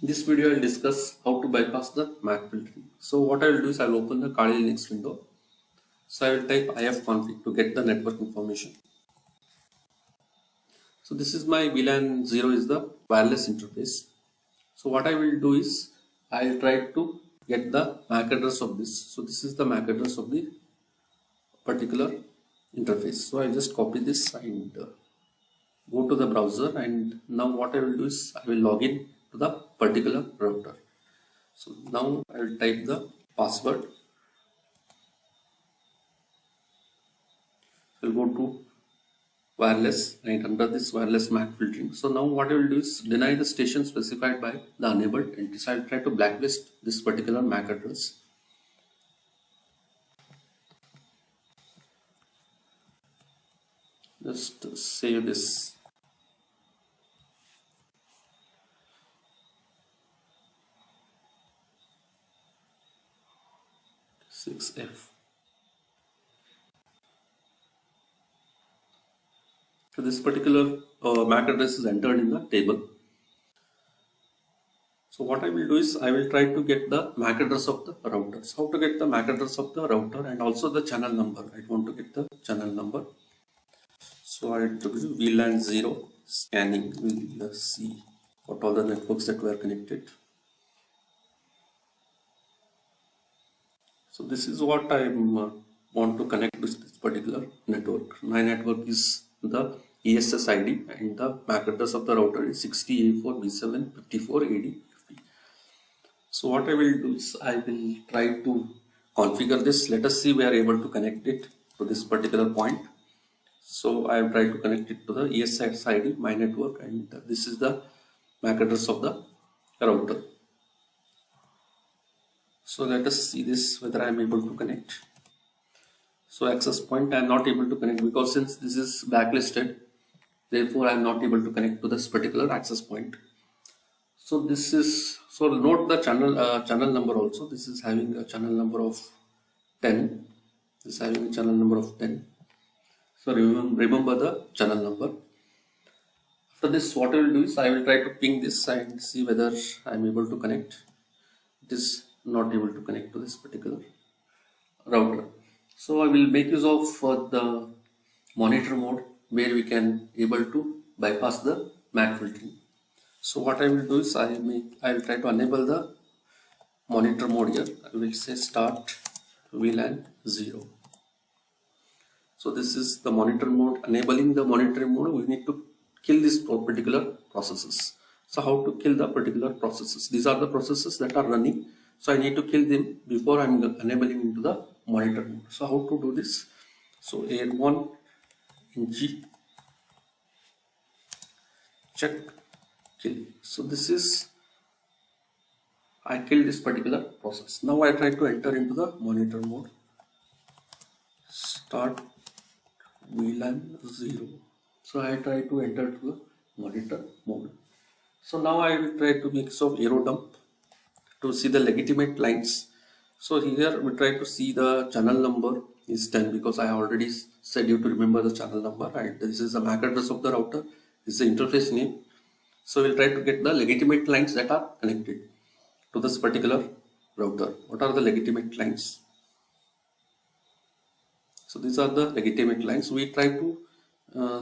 In this video, I will discuss how to bypass the MAC filtering. So what I will do is I will open the Kali Linux window. So I will type ifconfig to get the network information. So this is my VLAN 0 is the wireless interface. So what I will do is I will try to get the MAC address of this. So this is the MAC address of the particular interface. So I just copy this and go to the browser, and now what I will do is I will log in to the particular router. So now I will type the password. I will go to wireless, and under this wireless MAC filtering. So now what I will do is deny the station specified by the enabled entity. So I will try to blacklist this particular MAC address. Just save this. F. So this particular MAC address is entered in the table. So what I will do is I will try to get the MAC address of the routers. How to get the MAC address of the router and also the channel number. I want to get the channel number. So I will do VLAN 0 scanning. We'll see what all the networks that were connected. So this is what I want to connect with this particular network. My network is the ESS ID and the MAC address of the router is 60A4B754AD. So what I will do is I will try to configure this. Let us see we are able to connect it to this particular point. So I have tried to connect it to the ESS ID, my network, and this is the MAC address of the router. So let us see this whether I am able to connect. So access point I am not able to connect because since this is blacklisted, therefore I am not able to connect to this particular access point. So this is, so note the channel number also. This is having a channel number of 10. This is having a channel number of 10. So remember the channel number. After this, what I will do is I will try to ping this and see whether I am able to connect. It is not able to connect to this particular router. So I will make use of the monitor mode where we can able to bypass the MAC filtering. So what I will do is I will try to enable the monitor mode here. I will say start VLAN 0. So this is the monitor mode. Enabling the monitor mode, we need to kill these particular processes. So how to kill the particular processes? These are the processes that are running. So I need to kill them before I am enabling into the monitor mode. So how to do this? So air1 ng check kill. So this is, I kill this particular process. Now I try to enter into the monitor mode. Start VLAN 0. So I try to enter to the monitor mode. So now I will try to make use of arrow dump to see the legitimate lines. So here we try to see the channel number is 10 because I already said you to remember the channel number, and this is the MAC address of the router. This is the interface name. So we'll try to get the legitimate lines that are connected to this particular router. What are the legitimate lines? So these are the legitimate lines. We try to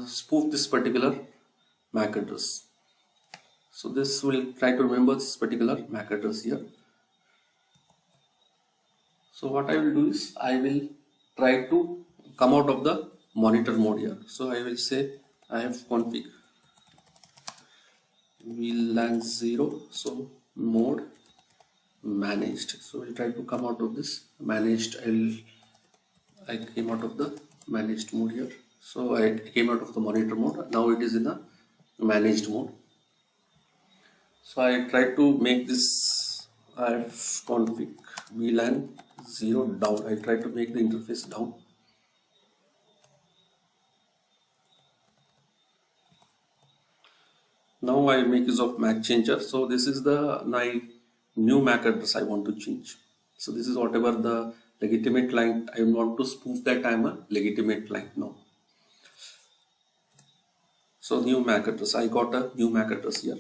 spoof this particular MAC address. So this will try to remember this particular MAC address here. So what I will do is I will try to come out of the monitor mode here. So I will say ifconfig VLAN 0. So mode managed. So we'll try to come out of this managed. I came out of the managed mode here. So I came out of the monitor mode. Now it is in the managed mode. So I try to make this ifconfig VLAN 0 down. I try to make the interface down. Now I make use of MAC changer. So this is my new MAC address I want to change. So this is whatever the legitimate line I want to spoof, that I am a legitimate line now. So new MAC address, I got a new MAC address here.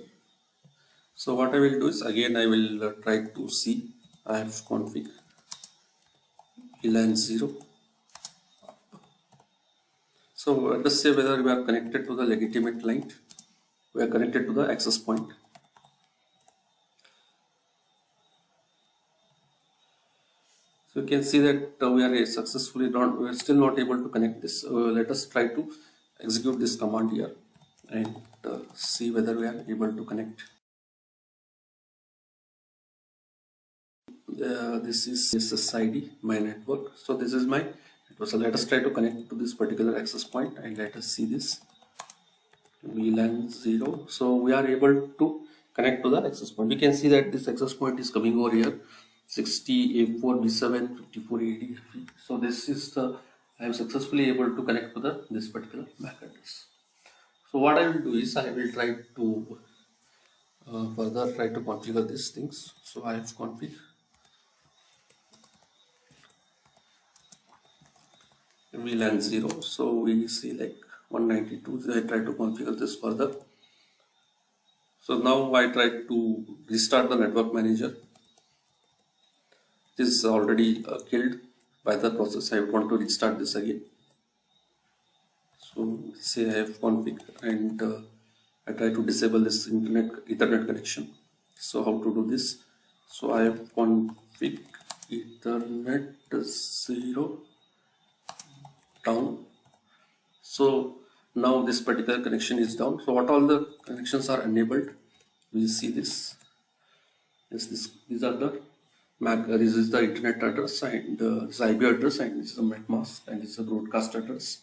So what I will do is, again I will try to see. I have config VLAN 0. So let us say whether we are connected to the legitimate line, we are connected to the access point. So you can see that we are successfully not, we are still not able to connect this. Let us try to execute this command here and see whether we are able to connect. This is SSID, my network. So this is my network. So let us try to connect to this particular access point and let us see this VLAN 0. So we are able to connect to the access point. We can see that this access point is coming over here, 60A4B7 54AD. So this is the, I am successfully able to connect to the this particular MAC address. So what I will do is I will try to further try to configure these things. So I have config VLAN 0. So we see like 192. I try to configure this further. So now I try to restart the network manager. This is already killed by the process. I want to restart this again. So say I have config and I try to disable this Ethernet connection. So how to do this? So I have config Ethernet 0 down. So now this particular connection is down. So what all the connections are enabled? We see this. Yes, these are the MAC. This is the internet address and this IP address, and this is a MAC mask, and this is a broadcast address.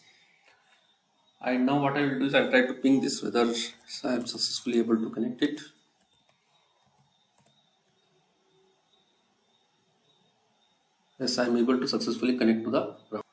And now what I will do is I will try to ping this whether I am successfully able to connect it. Yes, I am able to successfully connect to the router.